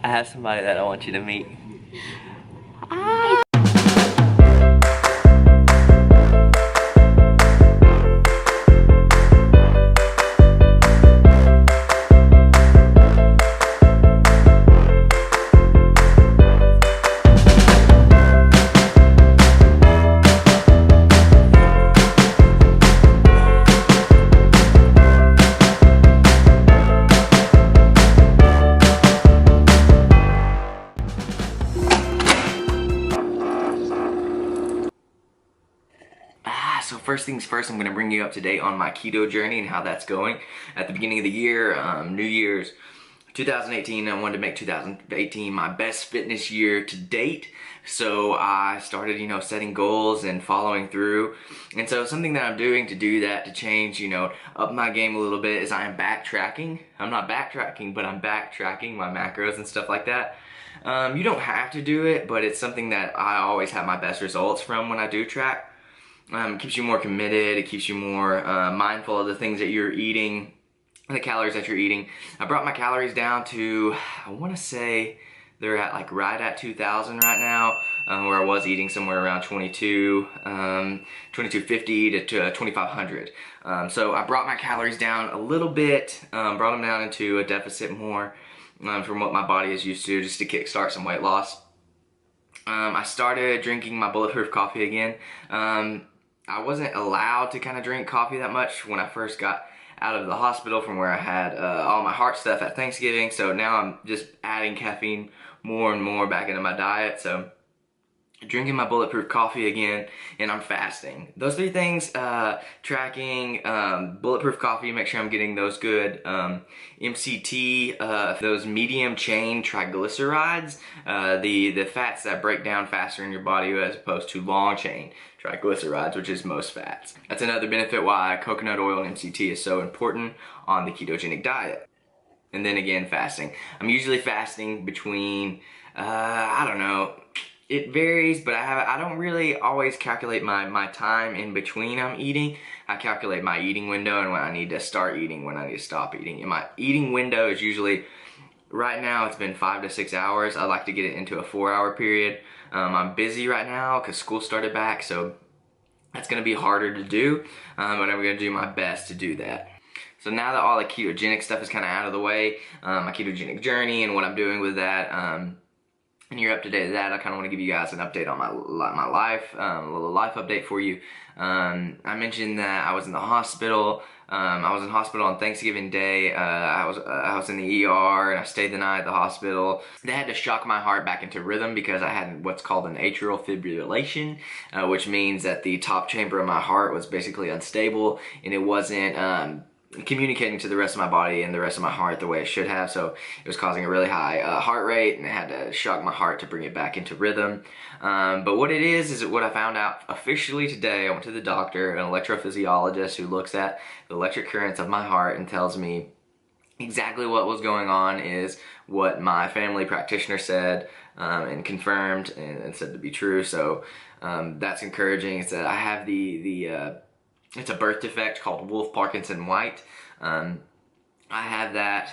I have somebody that I want you to meet. So first things first, I'm going to bring you up to date on my keto journey and how that's going. At the beginning of the year, New Year's 2018, I wanted to make 2018 my best fitness year to date. So I started, setting goals and following through. And so something that I'm doing to do that, to change, up my game a little bit, is I am backtracking. I'm not backtracking, but I'm backtracking my macros and stuff like that. You don't have to do it, but it's something that I always have my best results from when I do track. It keeps you more committed, it keeps you more mindful of the things that you're eating, the calories that you're eating. I brought my calories down to, I want to say they're at like right at 2,000 right now, where I was eating somewhere around 2250 to 2,500. So I brought my calories down a little bit, brought them down into a deficit more from what my body is used to, just to kickstart some weight loss. I started drinking my bulletproof coffee again. I wasn't allowed to kind of drink coffee that much when I first got out of the hospital from where I had all my heart stuff at Thanksgiving. So now I'm just adding caffeine more and more back into my diet. So drinking my bulletproof coffee again, and I'm fasting. Those three things, tracking, bulletproof coffee, make sure I'm getting those good MCT, those medium chain triglycerides, the fats that break down faster in your body as opposed to long chain triglycerides, which is most fats. That's another benefit why coconut oil and MCT is so important on the ketogenic diet. And then again, fasting. I'm usually fasting between, I don't know, it varies, but I don't really always calculate my time in between I'm eating. I calculate my eating window and when I need to start eating, when I need to stop eating. And my eating window is usually, right now it's been 5 to 6 hours. I like to get it into a 4-hour period. I'm busy right now because school started back, so that's going to be harder to do, but I'm going to do my best to do that. So now that all the ketogenic stuff is kind of out of the way, my ketogenic journey and what I'm doing with that, and you're up to date with that, I kind of want to give you guys an update on my life, a little life update for you. I mentioned that I was in the hospital. I was in hospital on Thanksgiving Day. I was in the ER and I stayed the night at the hospital. They had to shock my heart back into rhythm because I had what's called an atrial fibrillation, which means that the top chamber of my heart was basically unstable and it wasn't communicating to the rest of my body and the rest of my heart the way it should have. So it was causing a really high heart rate, and I had to shock my heart to bring it back into rhythm. But what it is what I found out officially today. I went to the doctor, an electrophysiologist who looks at the electric currents of my heart and tells me exactly what was going on is what my family practitioner said and confirmed and said to be true. So that's encouraging. It's that I have it's a birth defect called Wolff-Parkinson-White. I have that.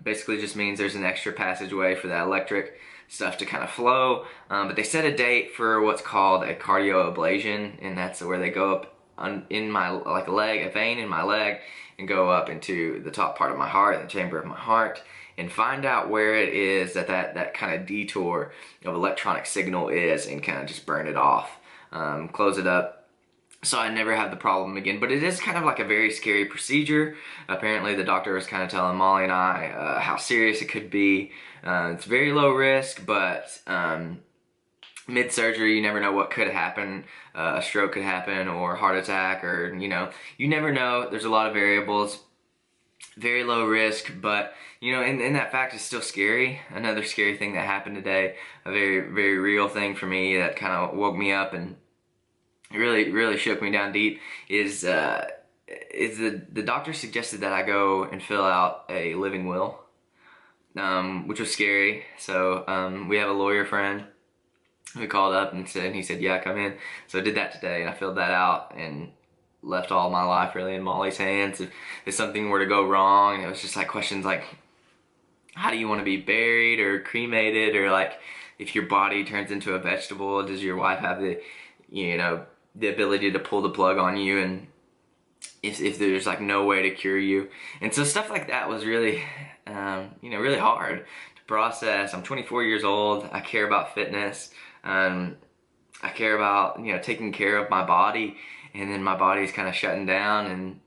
Basically just means there's an extra passageway for that electric stuff to kind of flow. But they set a date for what's called a cardioablation, and that's where they go up in my leg, a vein in my leg, and go up into the top part of my heart, the chamber of my heart, and find out where it is that kind of detour of electronic signal is, and kind of just burn it off, close it up. So I never have the problem again, but it is kind of like a very scary procedure. Apparently the doctor was kind of telling Molly and I how serious it could be. It's very low risk, but mid-surgery you never know what could happen. A stroke could happen, or a heart attack, or you never know. There's a lot of variables. Very low risk, but and that fact is still scary. Another scary thing that happened today, a very, very real thing for me that kind of woke me up and it really shook me down deep, is the doctor suggested that I go and fill out a living will, which was scary. So we have a lawyer friend who called up and he said, yeah, come in. So I did that today, and I filled that out and left all my life really in Molly's hands. If something were to go wrong, it was just like questions like, how do you want to be buried or cremated, or like if your body turns into a vegetable, does your wife have the, you know, the ability to pull the plug on you, and if there's like no way to cure you. And so stuff like that was really, you know, really hard to process. I'm 24 years old. I care about fitness. I care about, you know, taking care of my body, and then my body's kind of shutting down and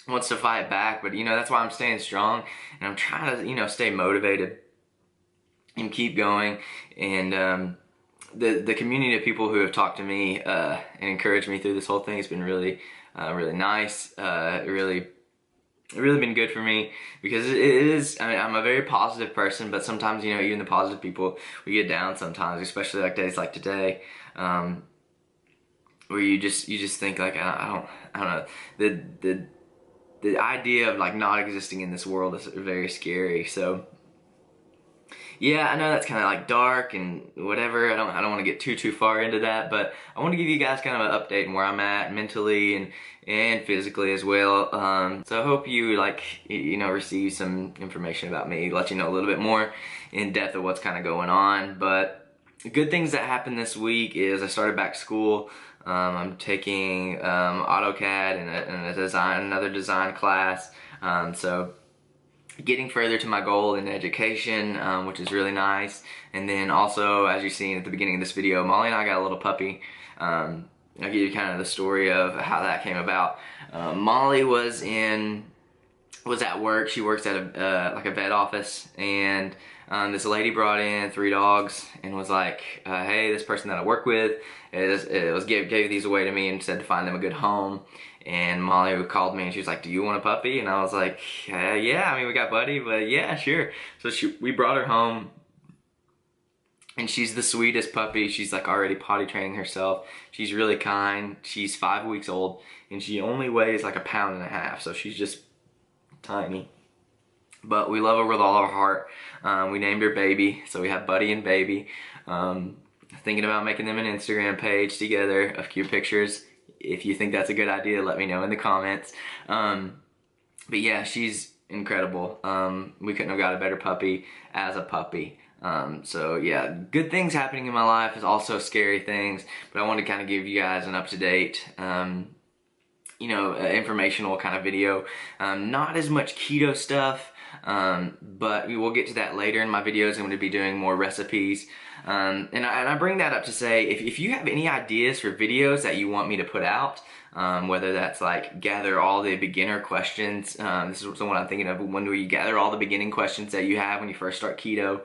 wants to fight back. But, you know, that's why I'm staying strong, and I'm trying to, you know, stay motivated and keep going. And the community of people who have talked to me and encouraged me through this whole thing has been really really nice. Really been good for me, because it is, I mean, I'm a very positive person, but sometimes, you know, even the positive people, we get down sometimes, especially like days like today, where you just think like, I don't know, the idea of like not existing in this world is very scary. So yeah, I know that's kind of like dark and whatever. I don't want to get too far into that, but I want to give you guys kind of an update on where I'm at mentally and physically as well. So I hope you, like, you know, receive some information about me, let you know a little bit more in depth of what's kind of going on. But good things that happened this week is I started back school. I'm taking AutoCAD and another design class. So getting further to my goal in education, which is really nice. And then also, as you've seen at the beginning of this video, Molly and I got a little puppy. I'll give you kind of the story of how that came about. Molly was at work. She works at a like a vet office, and this lady brought in 3 dogs and was like, hey, this person that I work with gave these away to me and said to find them a good home. And Molly called me and she was like, do you want a puppy? And I was like, yeah, I mean, we got Buddy, but yeah, sure. So we brought her home, and she's the sweetest puppy. She's like already potty training herself. She's really kind. She's 5 weeks old, and she only weighs like 1.5 pounds, so she's just tiny. But we love her with all our heart. We named her Baby, so we have Buddy and Baby. Thinking about making them an Instagram page together of cute pictures. If you think that's a good idea, let me know in the comments. But yeah, she's incredible. We couldn't have got a better puppy as a puppy. So yeah, good things happening in my life, is also scary things, but I want to kind of give you guys an up-to-date, you know, informational kind of video. Not as much keto stuff, but we will get to that later in my videos. I'm going to be doing more recipes. And I bring that up to say, if you have any ideas for videos that you want me to put out, whether that's like gather all the beginner questions, this is what I'm thinking of, when do you gather all the beginning questions that you have when you first start keto,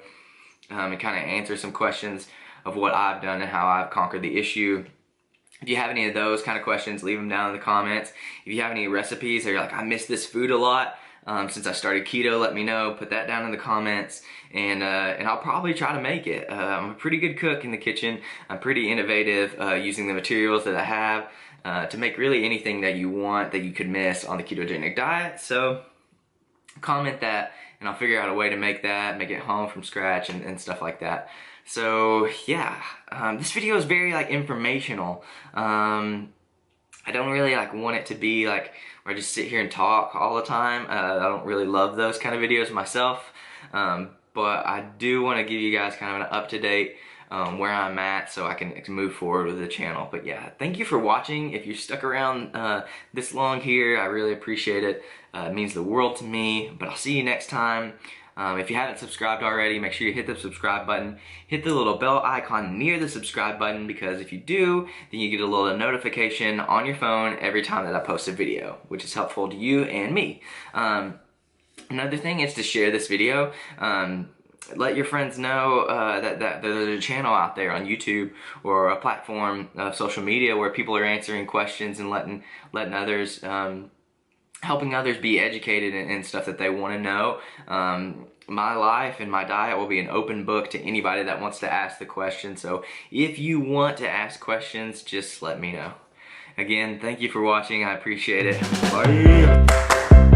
and kind of answer some questions of what I've done and how I've conquered the issue. If you have any of those kind of questions, leave them down in the comments. If you have any recipes or you're like, I miss this food a lot since I started keto, let me know. Put that down in the comments, and I'll probably try to make it. I'm a pretty good cook in the kitchen. I'm pretty innovative using the materials that I have to make really anything that you want that you could miss on the ketogenic diet. So comment that, and I'll figure out a way to make it home from scratch and stuff like that. So yeah, this video is very like informational. I don't really like want it to be like where I just sit here and talk all the time. I don't really love those kind of videos myself, but I do want to give you guys kind of an up-to-date where I'm at, so I can move forward with the channel. But yeah, thank you for watching. If you stuck around this long here, I really appreciate it. It means the world to me. But I'll see you next time. If you haven't subscribed already, make sure you hit the subscribe button. Hit the little bell icon near the subscribe button, because if you do, then you get a little notification on your phone every time that I post a video, which is helpful to you and me. Another thing is to share this video. Let your friends know that there's a channel out there on YouTube or a platform of social media where people are answering questions and letting others, helping others be educated in stuff that they want to know. My life and my diet will be an open book to anybody that wants to ask the question. So if you want to ask questions, just let me know. Again, thank you for watching. I appreciate it. Bye.